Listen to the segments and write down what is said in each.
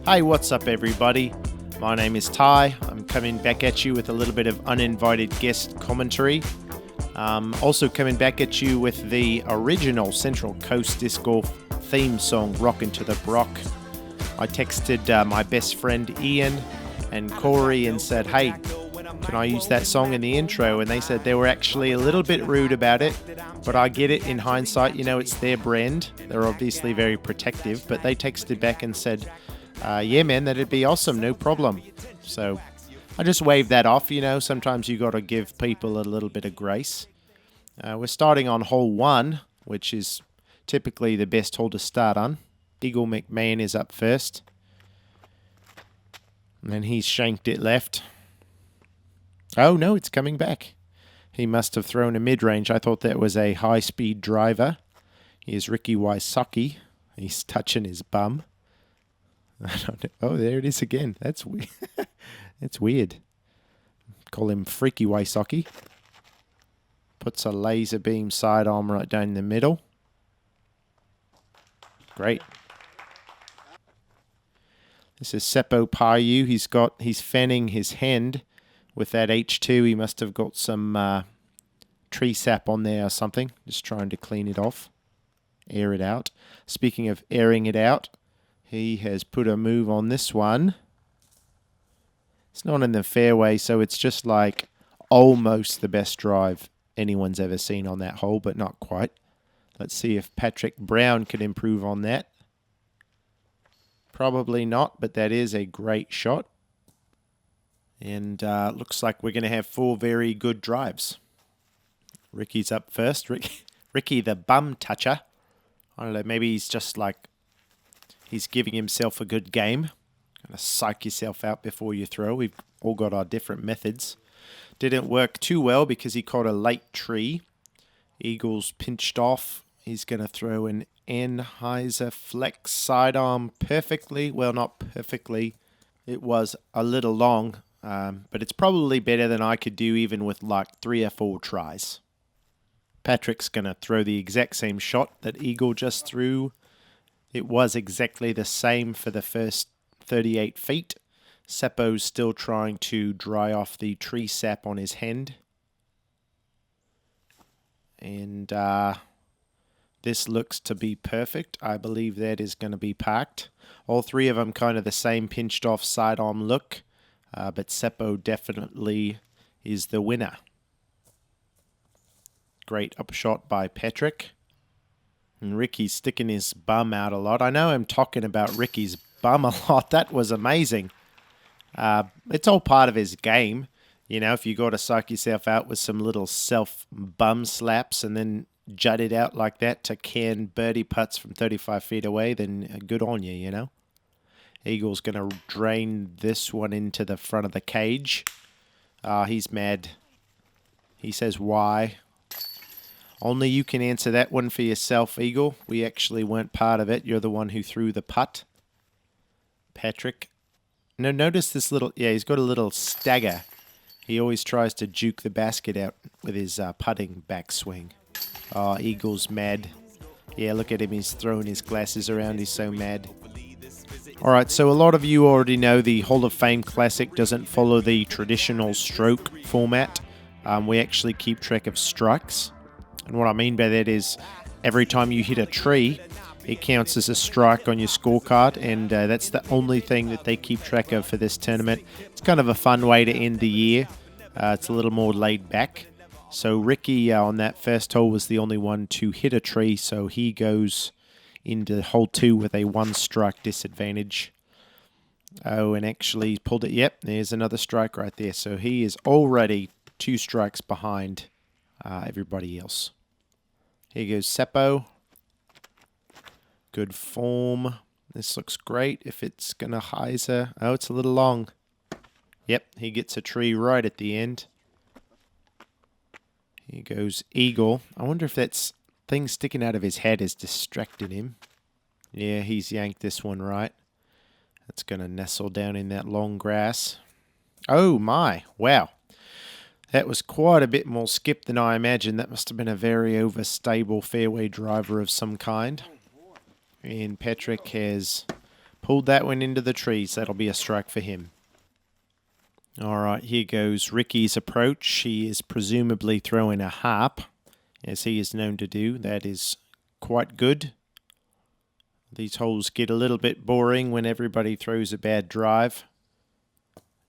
Hey, what's up everybody? My name is Ty. I'm coming back at you with a little bit of uninvited guest commentary. Also coming back at you with the original Central Coast Disc Golf theme song, Rockin' to the Brock. I texted my best friend Ian and Corey and said, hey, can I use that song in the intro? And they said they were actually a little bit rude about it, but I get it in hindsight. You know, it's their brand. They're obviously very protective, but they texted back and said, yeah, man, that'd be awesome, no problem. So I just waved that off. You know, sometimes you got to give people a little bit of grace. We're starting on hole 1, which is typically the best hole to start on. Eagle McMahon is up first. And then he's shanked it left. Oh, no, it's coming back. He must have thrown a mid-range. I thought that was a high-speed driver. Here's Ricky Wysocki. He's touching his bum. I don't know. Oh, there it is again. That's weird. That's weird. Call him Freaky Wysocki. Puts a laser beam sidearm right down the middle. Great. This is Seppo Payu. He's fanning his hand with that H2. He must have got some tree sap on there or something. Just trying to clean it off. Air it out. Speaking of airing it out, he has put a move on this one. It's not in the fairway, so it's just like almost the best drive anyone's ever seen on that hole, but not quite. Let's see if Patrick Brown can improve on that. Probably not, but that is a great shot. And looks like we're going to have 4 very good drives. Ricky's up first. Ricky the bum toucher. I don't know, maybe he's just like, he's giving himself a good game. Gonna psych yourself out before you throw. We've all got our different methods. Didn't work too well because he caught a late tree. Eagles pinched off. He's going to throw an Anheuser flex sidearm perfectly. Well, not perfectly. It was a little long, but it's probably better than I could do even with like 3 or 4 tries. Patrick's going to throw the exact same shot that Eagle just threw. It was exactly the same for the first 38 feet. Seppo's still trying to dry off the tree sap on his hand. And this looks to be perfect. I believe that is going to be parked. All 3 of them kind of the same pinched off sidearm look. But Seppo definitely is the winner. Great upshot by Patrick. And Ricky's sticking his bum out a lot. I know I'm talking about Ricky's bum a lot. That was amazing. It's all part of his game. You know, if you got to psych yourself out with some little self-bum slaps and then jut it out like that to can birdie putts from 35 feet away, then good on you, you know. Eagle's going to drain this one into the front of the cage. He's mad. He says, why? Only you can answer that one for yourself, Eagle. We actually weren't part of it. You're the one who threw the putt. Patrick. No, notice this little... Yeah, he's got a little stagger. He always tries to juke the basket out with his putting backswing. Oh, Eagle's mad. Yeah, look at him. He's throwing his glasses around. He's so mad. All right, so a lot of you already know the Hall of Fame Classic doesn't follow the traditional stroke format. We actually keep track of strikes. And what I mean by that is every time you hit a tree, it counts as a strike on your scorecard, and that's the only thing that they keep track of for this tournament. It's kind of a fun way to end the year. It's a little more laid back. So Ricky on that first hole was the only one to hit a tree, so he goes into hole 2 with a 1-strike disadvantage. Oh, and actually pulled it. Yep, there's another strike right there. So he is already 2 strikes behind everybody else. Here goes Seppo. Good form. This looks great. If it's going to hyzer. Oh, it's a little long. Yep, he gets a tree right at the end. Here goes Eagle. I wonder if that thing sticking out of his head has distracted him. Yeah, he's yanked this one right. That's going to nestle down in that long grass. Oh my, wow. That was quite a bit more skip than I imagined. That must have been a very overstable fairway driver of some kind. And Patrick has Pulled that one into the trees. That'll be a strike for him. All right, here goes Ricky's approach. He is presumably throwing a harp, as he is known to do. That is quite good. These holes get a little bit boring when everybody throws a bad drive.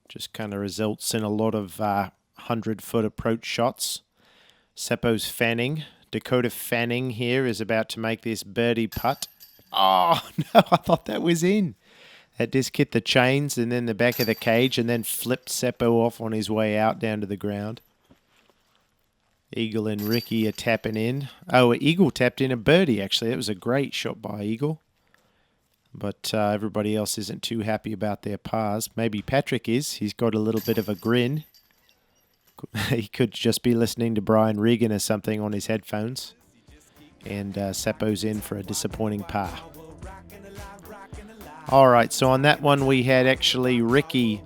Just kind of results in a lot of 100-foot approach shots. Seppo's fanning. Dakota Fanning here is about to make this birdie putt. Oh, no, I thought that was in. That disc hit the chains and then the back of the cage and then flipped Seppo off on his way out down to the ground. Eagle and Ricky are tapping in. Oh, Eagle tapped in a birdie, actually. That was a great shot by Eagle. But everybody else isn't too happy about their pars. Maybe Patrick is. He's got a little bit of a grin. He could just be listening to Brian Regan or something on his headphones. And Seppo's in for a disappointing par. All right, so on that one we had actually Ricky,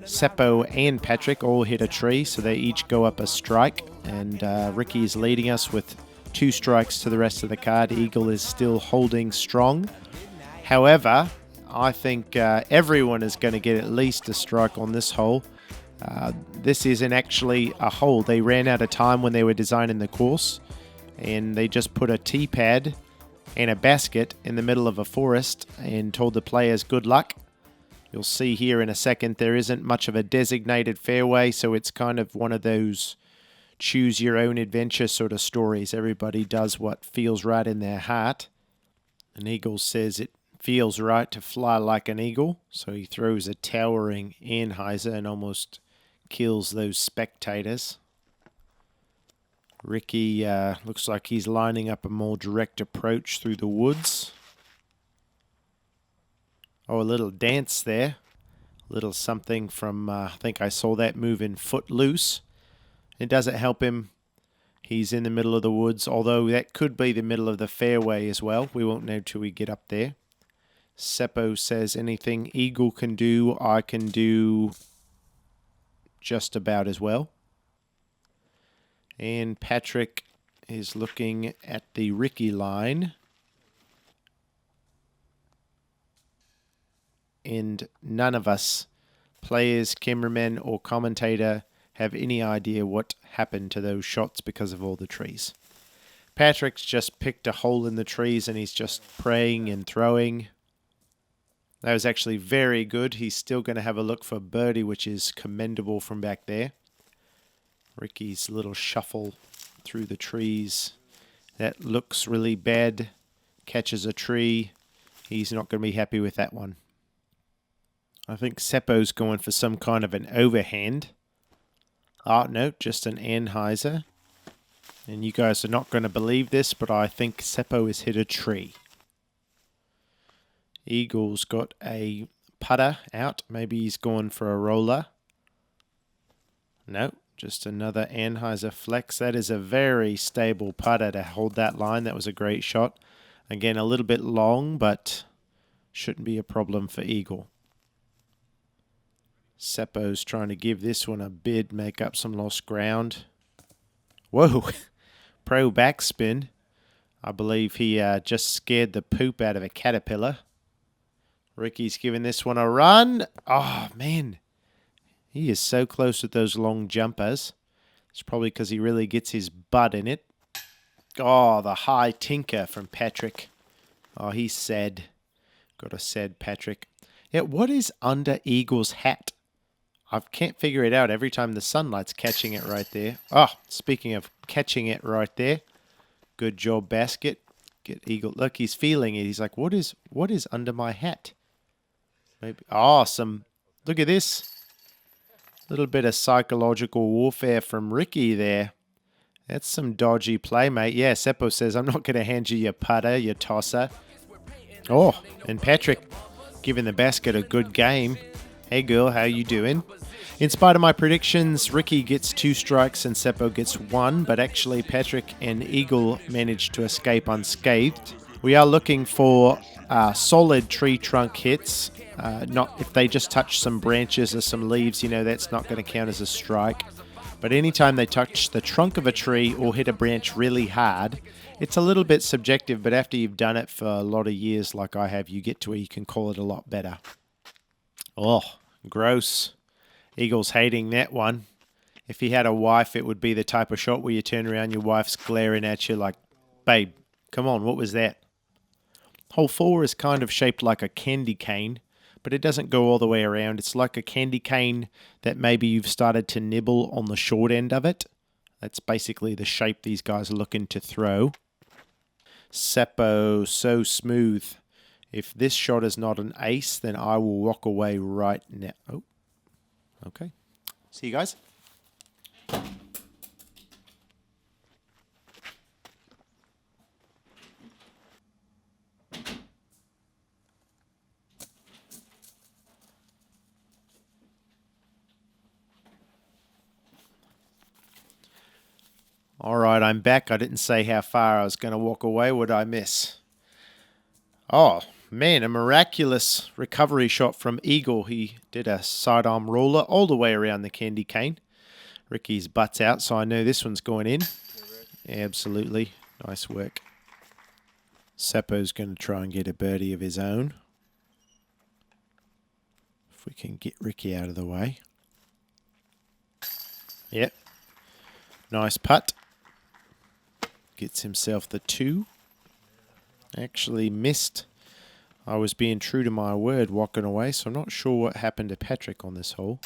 Seppo, and Patrick all hit a tree, so they each go up a strike. And Ricky is leading us with 2 strikes to the rest of the card. Eagle is still holding strong. However, I think everyone is going to get at least a strike on this hole. This isn't actually a hole. They ran out of time when they were designing the course, and they just put a tee pad and a basket in the middle of a forest and told the players good luck. You'll see here in a second there isn't much of a designated fairway, so it's kind of one of those choose your own adventure sort of stories. Everybody does what feels right in their heart. And Eagle says it feels right to fly like an eagle, so he throws a towering Anheuser and almost kills those spectators. Ricky looks like he's lining up a more direct approach through the woods. Oh, a little dance there. A little something from, I think I saw that move in Footloose. It doesn't help him. He's in the middle of the woods, although that could be the middle of the fairway as well. We won't know till we get up there. Seppo says anything Eagle can do, I can do just about as well. And Patrick is looking at the Ricky line. And none of us, players, cameramen, or commentator, have any idea what happened to those shots because of all the trees. Patrick's just picked a hole in the trees and he's just praying and throwing. That was actually very good. He's still going to have a look for birdie, which is commendable from back there. Ricky's little shuffle through the trees. That looks really bad. Catches a tree. He's not going to be happy with that one. I think Seppo's going for some kind of an overhand. Oh, no, just an Anheuser. And you guys are not going to believe this, but I think Seppo has hit a tree. Eagle's got a putter out. Maybe he's going for a roller. No, just another Anheuser flex. That is a very stable putter to hold that line. That was a great shot. Again, a little bit long, but shouldn't be a problem for Eagle. Seppo's trying to give this one a bid, make up some lost ground. Whoa, pro backspin. I believe he just scared the poop out of a caterpillar. Ricky's giving this one a run. Oh, man. He is so close with those long jumpers. It's probably because he really gets his butt in it. Oh, the high tinker from Patrick. Oh, he's sad. Got a sad Patrick. Yeah, what is under Eagle's hat? I can't figure it out every time the sunlight's catching it right there. Oh, speaking of catching it right there. Good job, basket. Get Eagle. Look, he's feeling it. He's like, what is under my hat? Maybe. Oh, look at this. Little bit of psychological warfare from Ricky there. That's some dodgy play, mate. Yeah, Seppo says, I'm not going to hand you your putter, your tosser. Oh, and Patrick giving the basket a good game. Hey, girl, how you doing? In spite of my predictions, Ricky gets 2 strikes and Seppo gets 1, but actually Patrick and Eagle managed to escape unscathed. We are looking for solid tree trunk hits. Not if they just touch some branches or some leaves, you know, that's not going to count as a strike. But anytime they touch the trunk of a tree or hit a branch really hard, it's a little bit subjective, but after you've done it for a lot of years like I have, you get to where you can call it a lot better. Oh, gross. Eagle's hating that one. If he had a wife, it would be the type of shot where you turn around, your wife's glaring at you like, babe, come on, what was that? Hole 4 is kind of shaped like a candy cane, but it doesn't go all the way around. It's like a candy cane that maybe you've started to nibble on the short end of it. That's basically the shape these guys are looking to throw. Seppo, so smooth. If this shot is not an ace, then I will walk away right now. Oh, okay. See you guys. All right, I'm back. I didn't say how far I was going to walk away. What did I miss? Oh, man, a miraculous recovery shot from Eagle. He did a sidearm roller all the way around the candy cane. Ricky's butt's out, so I know this one's going in. Absolutely. Nice work. Seppo's going to try and get a birdie of his own. If we can get Ricky out of the way. Yep. Nice putt. Gets himself the 2. Actually missed. I was being true to my word walking away, so I'm not sure what happened to Patrick on this hole.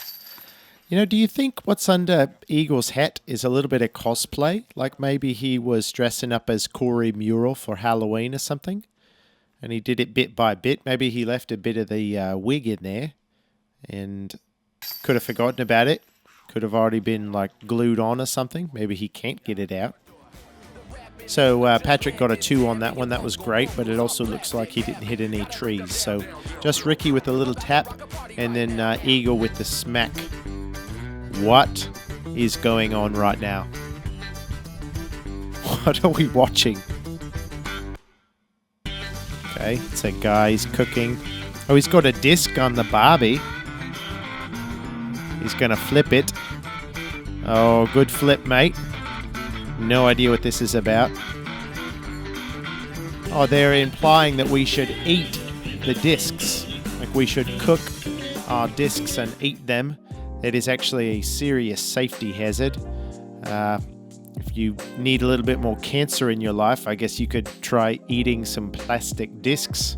You know, do you think what's under Eagle's hat is a little bit of cosplay? Like maybe he was dressing up as Corey Mural for Halloween or something? And he did it bit by bit. Maybe he left a bit of the wig in there and could have forgotten about it. Could have already been like glued on or something. Maybe he can't get it out. So Patrick got a 2 on that one. That was great, but it also looks like he didn't hit any trees. So just Ricky with a little tap and then Eagle with the smack. What is going on right now? What are we watching? Okay, it's a guy, he's cooking. Oh, he's got a disc on the Barbie. He's going to flip it. Oh, good flip, mate. No idea what this is about. Oh, they're implying that we should eat the discs. Like we should cook our discs and eat them. It is actually a serious safety hazard. If you need a little bit more cancer in your life, I guess you could try eating some plastic discs.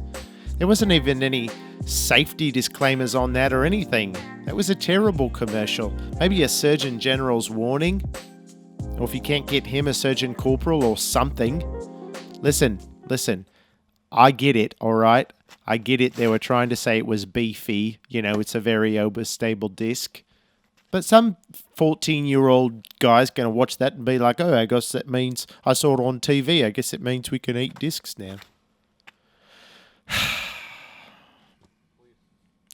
There wasn't even any safety disclaimers on that or anything. That was a terrible commercial. Maybe a Surgeon General's warning. Or if you can't get him, a Surgeon Corporal or something. Listen. I get it, all right? I get it. They were trying to say it was beefy. You know, it's a very overstable disc. But some 14-year-old guy's going to watch that and be like, oh, I guess that means I saw it on TV. I guess it means we can eat discs now.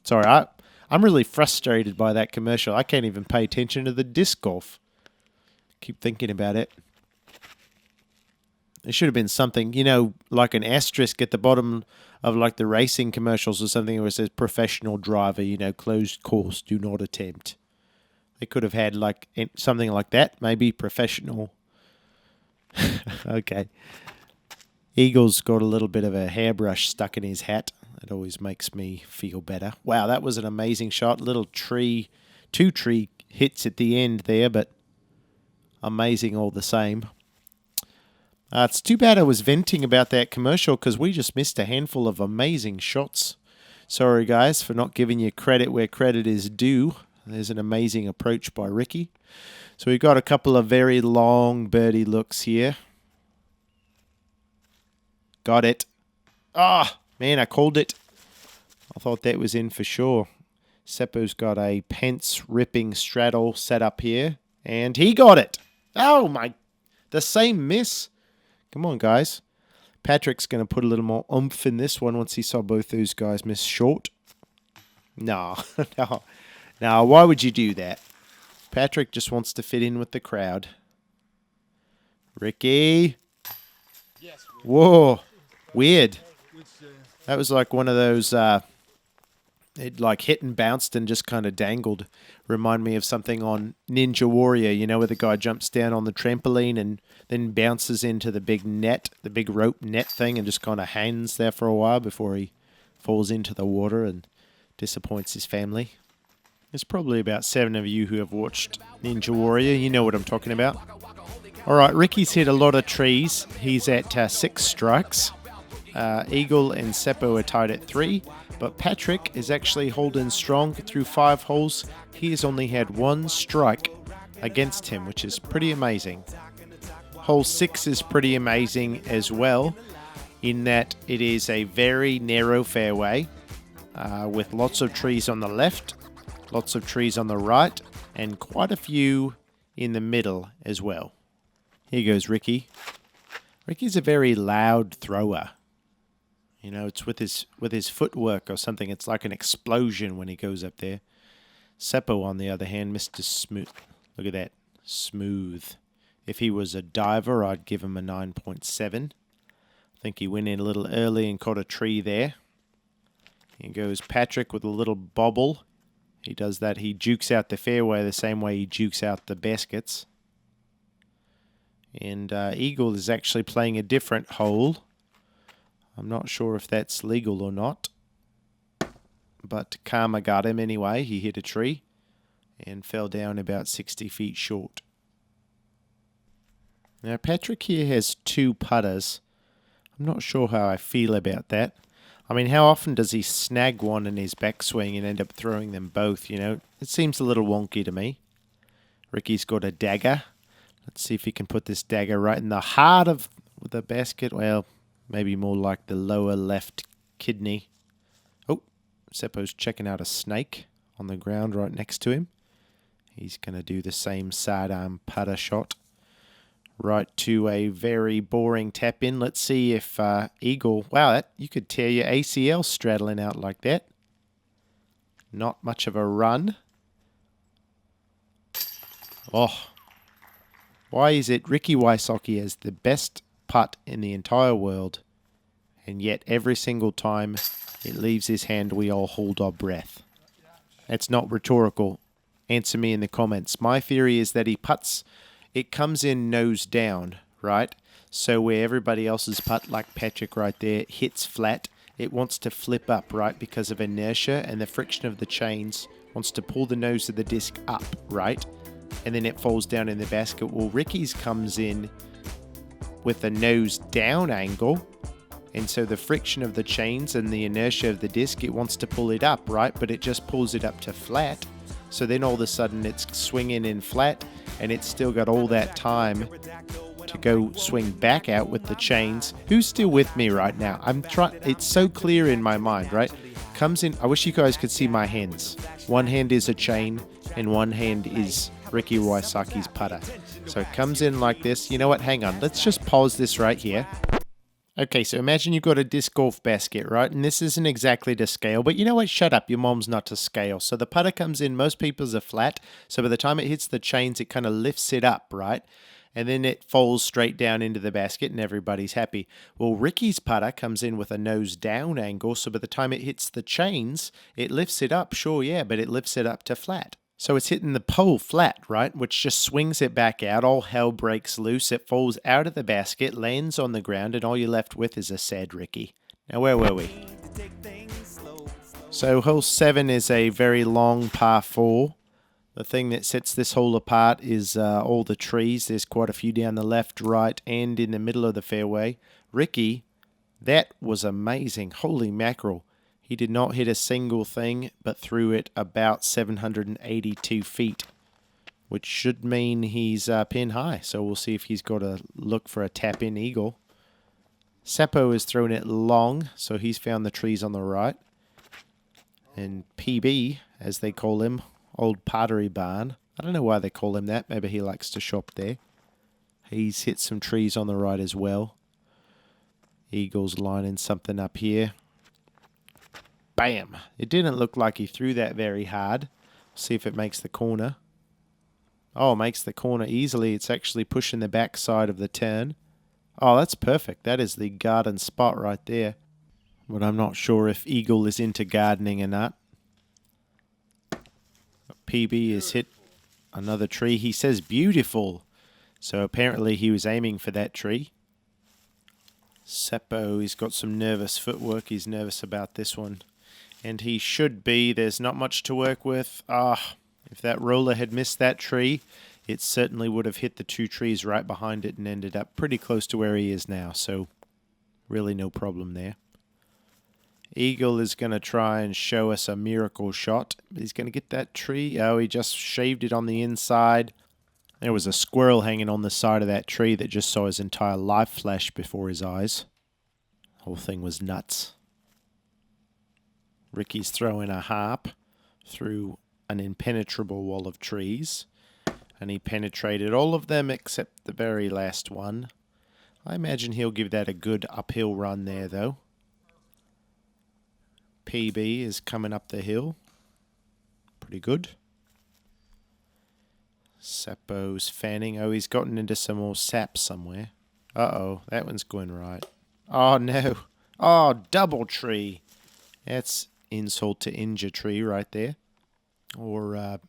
Sorry, I'm really frustrated by that commercial. I can't even pay attention to the disc golf. Keep thinking about it. It should have been something, you know, like an asterisk at the bottom of like the racing commercials or something where it says professional driver, you know, closed course, do not attempt. They could have had like something like that, maybe professional. Okay. Eagle's got a little bit of a hairbrush stuck in his hat. It always makes me feel better. Wow, that was an amazing shot. Little tree, 2 tree hits at the end there, but amazing all the same. It's too bad I was venting about that commercial because we just missed a handful of amazing shots. Sorry, guys, for not giving you credit where credit is due. There's an amazing approach by Ricky. So we've got a couple of very long birdie looks here. Got it. Ah, man, I called it. I thought that was in for sure. Seppo's got a pence ripping straddle set up here. And he got it. Oh, my. The same miss. Come on, guys. Patrick's going to put a little more oomph in this one once he saw both those guys miss short. No. No, why would you do that? Patrick just wants to fit in with the crowd. Ricky. Whoa. Weird. That was like one of those It like hit and bounced and just kind of dangled. Remind me of something on Ninja Warrior, you know, where the guy jumps down on the trampoline and then bounces into the big net, the big rope net thing, and just kind of hangs there for a while before he falls into the water and disappoints his family. There's probably about 7 of you who have watched Ninja Warrior. You know what I'm talking about. All right, Ricky's hit a lot of trees. He's at 6 strikes. Eagle and Seppo are tied at 3. But Patrick is actually holding strong through 5 holes. He has only had 1 strike against him, which is pretty amazing. Hole 6 is pretty amazing as well, in that it is a very narrow fairway with lots of trees on the left, lots of trees on the right, and quite a few in the middle as well. Here goes Ricky. Ricky's a very loud thrower. You know, it's with his footwork or something. It's like an explosion when he goes up there. Seppo, on the other hand, Mr. Smooth. Look at that. Smooth. If he was a diver, I'd give him a 9.7. I think he went in a little early and caught a tree there. Here goes Patrick with a little bobble. He does that. He jukes out the fairway the same way he jukes out the baskets. And Eagle is actually playing a different hole. I'm not sure if that's legal or not. But karma got him anyway. He hit a tree and fell down about 60 feet short. Now Patrick here has 2 putters. I'm not sure how I feel about that. I mean, how often does he snag one in his backswing and end up throwing them both, you know? It seems a little wonky to me. Ricky's got a dagger. Let's see if he can put this dagger right in the heart of the basket. Well, maybe more like the lower left kidney. Oh, Seppo's checking out a snake on the ground right next to him. He's going to do the same sidearm putter shot. Right to a very boring tap in. Let's see if Eagle... Wow, you could tear your ACL straddling out like that. Not much of a run. Oh. Why is it Ricky Wysocki has the best putt in the entire world, and yet every single time it leaves his hand, we all hold our breath? It's not rhetorical. Answer me in the comments. My theory is that he putts... It comes in nose down, right? So where everybody else's putt, like Patrick right there, hits flat, it wants to flip up, right? Because of inertia and the friction of the chains wants to pull the nose of the disc up, right? And then it falls down in the basket. Well, Ricky's comes in with a nose down angle. And so the friction of the chains and the inertia of the disc, it wants to pull it up, right? But it just pulls it up to flat. So then all of a sudden it's swinging in flat, and it's still got all that time to go swing back out with the chains. Who's still with me right now? I'm trying. It's so clear in my mind, right? Comes in. I wish you guys could see my hands. One hand is a chain, and one hand is Ricky Wysocki's putter. So it comes in like this. You know what? Hang on. Let's just pause this right here. Okay, so imagine you've got a disc golf basket, right? And this isn't exactly to scale, but you know what? Shut up. Your mom's not to scale. So the putter comes in. Most people's are flat. So by the time it hits the chains, it kind of lifts it up, right? And then it falls straight down into the basket and everybody's happy. Well, Ricky's putter comes in with a nose down angle. So by the time it hits the chains, it lifts it up. Sure, yeah, but it lifts it up to flat. So it's hitting the pole flat, right? Which just swings it back out. All hell breaks loose. It falls out of the basket, lands on the ground, and all you're left with is a sad Ricky. Now, where were we? So hole 7 is a very long par 4. The thing that sets this hole apart is all the trees. There's quite a few down the left, right, and in the middle of the fairway. Ricky, that was amazing. Holy mackerel. He did not hit a single thing, but threw it about 782 feet, which should mean he's pin high. So we'll see if he's got to look for a tap-in eagle. Seppo is throwing it long, so he's found the trees on the right. And PB, as they call him, Old Parody Barn. I don't know why they call him that. Maybe he likes to shop there. He's hit some trees on the right as well. Eagle's lining something up here. Bam! It didn't look like he threw that very hard. See if it makes the corner. Oh, it makes the corner easily. It's actually pushing the backside of the turn. Oh, that's perfect. That is the garden spot right there. But I'm not sure if Eagle is into gardening or not. PB has hit another tree. He says beautiful. So apparently he was aiming for that tree. Seppo, he's got some nervous footwork. He's nervous about this one. And he should be. There's not much to work with. If that roller had missed that tree, it certainly would have hit the two trees right behind it and ended up pretty close to where he is now. So really no problem there. Eagle is going to try and show us a miracle shot. He's going to get that tree. Oh, he just shaved it on the inside. There was a squirrel hanging on the side of that tree that just saw his entire life flash before his eyes. The whole thing was nuts. Ricky's throwing a harp through an impenetrable wall of trees. And he penetrated all of them except the very last one. I imagine he'll give that a good uphill run there, though. PB is coming up the hill. Pretty good. Seppo's fanning. Oh, he's gotten into some more sap somewhere. Uh-oh, that one's going right. Oh, no. Oh, double tree. That's insult to injure tree right there. Or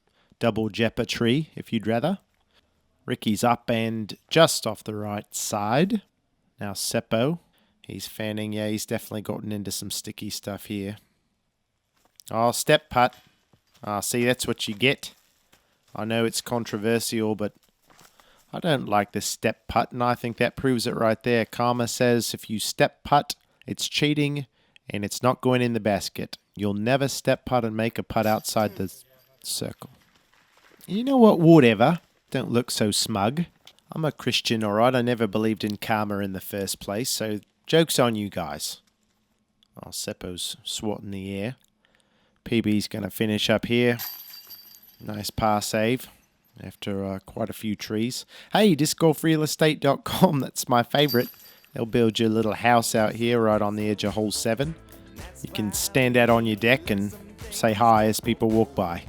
double jepper tree, if you'd rather. Ricky's up and just off the right side. Now Seppo. He's fanning. Yeah, he's definitely gotten into some sticky stuff here. Oh, step putt. See, that's what you get. I know it's controversial, but I don't like this step putt, and I think that proves it right there. Karma says if you step putt, it's cheating, and it's not going in the basket. You'll never step putt and make a putt outside the circle. You know what? Whatever. Don't look so smug. I'm a Christian, all right? I never believed in karma in the first place, so joke's on you guys. Oh, Seppo's swatting the air. PB's going to finish up here. Nice par save after quite a few trees. Hey, discgolfrealestate.com, that's my favorite. They'll build you a little house out here right on the edge of hole 7. You can stand out on your deck and say hi as people walk by.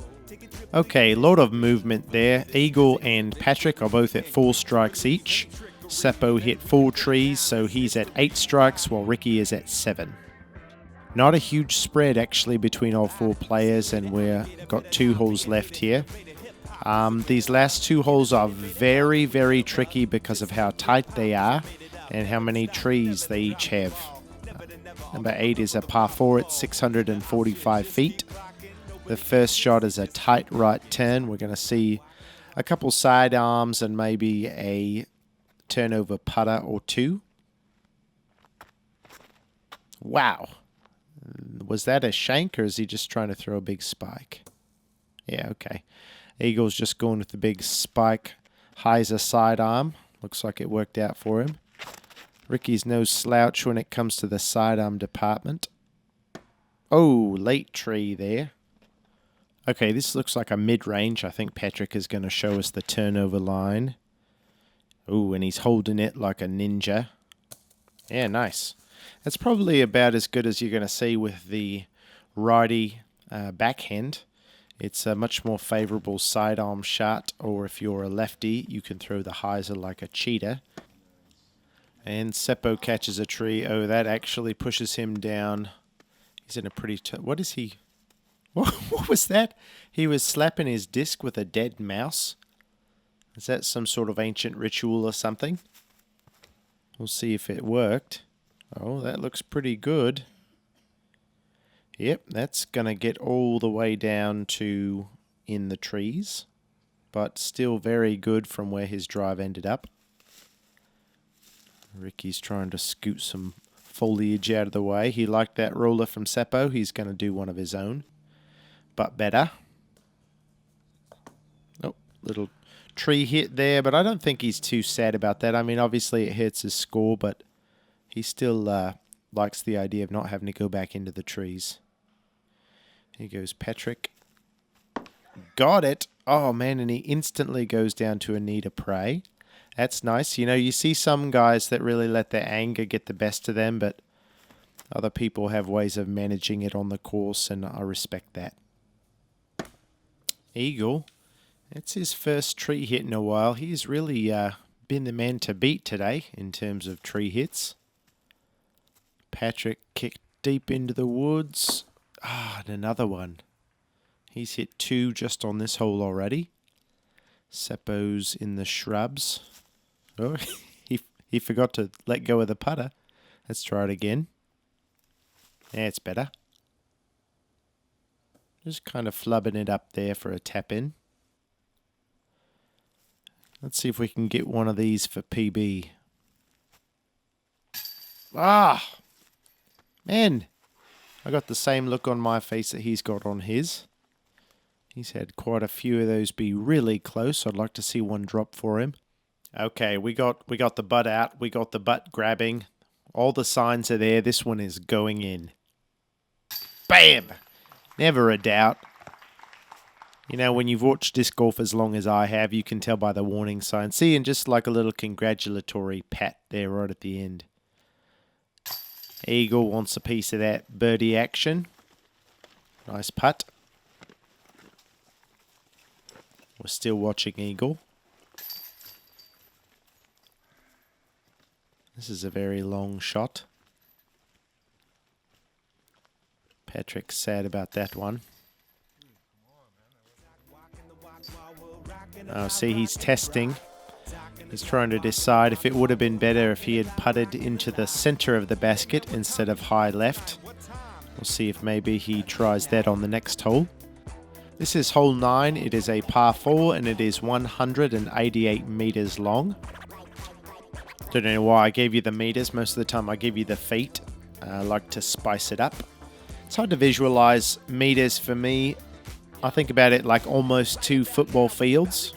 Okay, a lot of movement there. Eagle and Patrick are both at 4 strikes each. Seppo hit 4 trees, so he's at 8 strikes while Ricky is at 7. Not a huge spread actually between all 4 players, and we've got 2 holes left here. These last 2 holes are very, very tricky because of how tight they are and how many trees they each have. Number 8 is a par 4 at 645 feet. The first shot is a tight right turn. We're going to see a couple sidearms and maybe a turnover putter or 2. Wow. Was that a shank or is he just trying to throw a big spike? Yeah, okay. Eagle's just going with the big spike. Highs a sidearm. Looks like it worked out for him. Ricky's no slouch when it comes to the sidearm department. Oh, late tree there. Okay, this looks like a mid-range. I think Patrick is going to show us the turnover line. Oh, and he's holding it like a ninja. Yeah, nice. That's probably about as good as you're going to see with the righty backhand. It's a much more favourable sidearm shot, or if you're a lefty, you can throw the hyzer like a cheetah. And Seppo catches a tree. Oh, that actually pushes him down. He's in a pretty... What is he... What was that? He was slapping his disc with a dead mouse. Is that some sort of ancient ritual or something? We'll see if it worked. Oh, that looks pretty good. Yep, that's going to get all the way down to in the trees. But still very good from where his drive ended up. Ricky's trying to scoot some foliage out of the way. He liked that roller from Seppo. He's going to do one of his own. But better. Oh, little tree hit there, but I don't think he's too sad about that. I mean, obviously it hurts his score, but he still likes the idea of not having to go back into the trees. Here goes Patrick. Got it. Oh, man, and he instantly goes down to a knee to pray. That's nice. You know, you see some guys that really let their anger get the best of them, but other people have ways of managing it on the course, and I respect that. Eagle, it's his first tree hit in a while. He's really been the man to beat today in terms of tree hits. Patrick kicked deep into the woods. Ah, and another one. He's hit 2 just on this hole already. Seppo's in the shrubs. Oh, he forgot to let go of the putter. Let's try it again. Yeah, it's better. Just kind of flubbing it up there for a tap in. Let's see if we can get one of these for PB. Ah! Man! I got the same look on my face that he's got on his. He's had quite a few of those be really close. I'd like to see one drop for him. Okay, we got the butt out. We got the butt grabbing. All the signs are there. This one is going in. Bam! Never a doubt. You know, when you've watched disc golf as long as I have, you can tell by the warning sign. See, and just like a little congratulatory pat there right at the end. Eagle wants a piece of that birdie action. Nice putt. We're still watching Eagle. This is a very long shot. Patrick's sad about that one. Oh, see, he's testing. He's trying to decide if it would have been better if he had putted into the center of the basket instead of high left. We'll see if maybe he tries that on the next hole. This is hole 9. It is a par 4 and it is 188 meters long. Don't know why I gave you the meters. Most of the time I give you the feet. I like to spice it up. It's hard to visualize meters for me. I think about it like almost 2 football fields,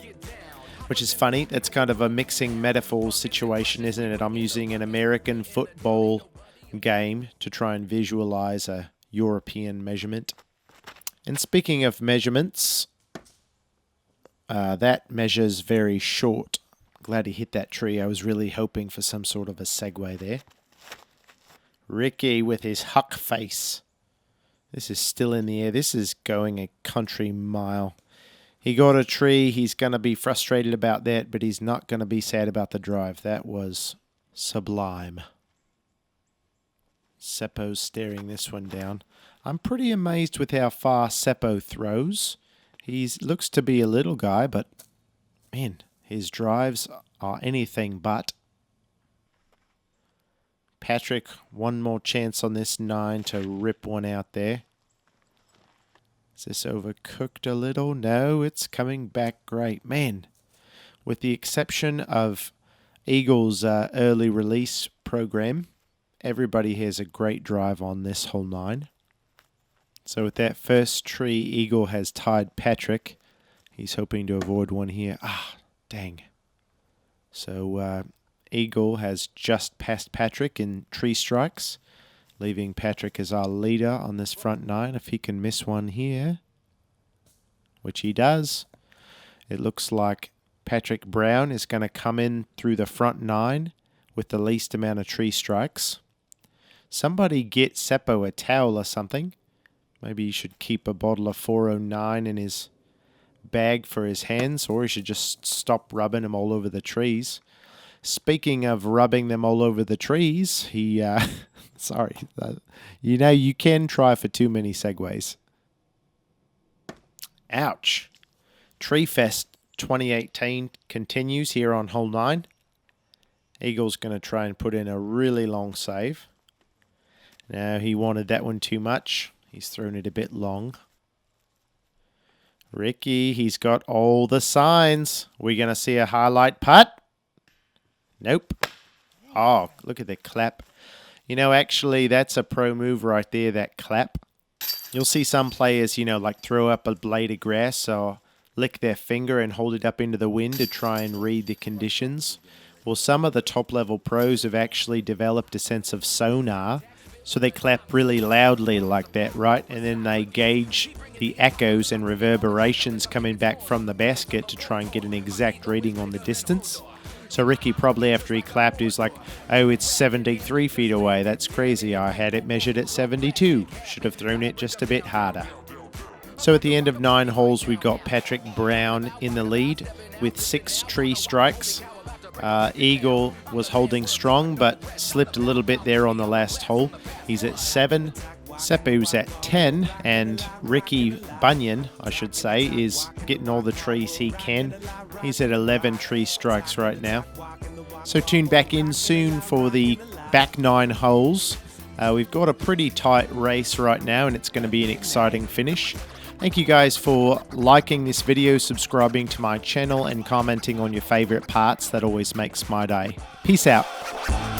which is funny. That's kind of a mixing metaphor situation, isn't it? I'm using an American football game to try and visualize a European measurement. And speaking of measurements, that measures very short. Glad he hit that tree. I was really hoping for some sort of a segue there. Ricky with his huck face. This is still in the air. This is going a country mile. He got a tree. He's going to be frustrated about that, but he's not going to be sad about the drive. That was sublime. Seppo's staring this one down. I'm pretty amazed with how far Seppo throws. He looks to be a little guy, but man, his drives are anything but. Patrick, one more chance on this 9 to rip one out there. Is this overcooked a little? No, it's coming back great. Man, with the exception of Eagle's early release program, everybody has a great drive on this hole 9. So with that first tree, Eagle has tied Patrick. He's hoping to avoid one here. Ah, dang. So Eagle has just passed Patrick in tree strikes, leaving Patrick as our leader on this front 9. If he can miss one here, which he does, it looks like Patrick Brown is going to come in through the front 9 with the least amount of tree strikes. Somebody get Seppo a towel or something. Maybe he should keep a bottle of 409 in his bag for his hands, or he should just stop rubbing them all over the trees. Speaking of rubbing them all over the trees, he, sorry, you know, you can try for too many segues. Ouch. Tree Fest 2018 continues here on hole 9. Eagle's going to try and put in a really long save. Now, he wanted that one too much. He's thrown it a bit long. Ricky, he's got all the signs. We're going to see a highlight putt. Nope. Oh, look at the clap. You know, actually, that's a pro move right there, that clap. You'll see some players, you know, like throw up a blade of grass or lick their finger and hold it up into the wind to try and read the conditions. Well, some of the top-level pros have actually developed a sense of sonar, so they clap really loudly like that, right? And then they gauge the echoes and reverberations coming back from the basket to try and get an exact reading on the distance. So Ricky, probably after he clapped, he was like, oh, it's 73 feet away. That's crazy. I had it measured at 72. Should have thrown it just a bit harder. So at the end of 9 holes, we've got Patrick Brown in the lead with 6 tree strikes. Eagle was holding strong, but slipped a little bit there on the last hole. He's at 7. Seppu's at 10, and Ricky Bunyan, I should say, is getting all the trees he can. He's at 11 tree strikes right now. So tune back in soon for the back 9 holes. We've got a pretty tight race right now, and it's going to be an exciting finish. Thank you guys for liking this video, subscribing to my channel, and commenting on your favorite parts. That always makes my day. Peace out.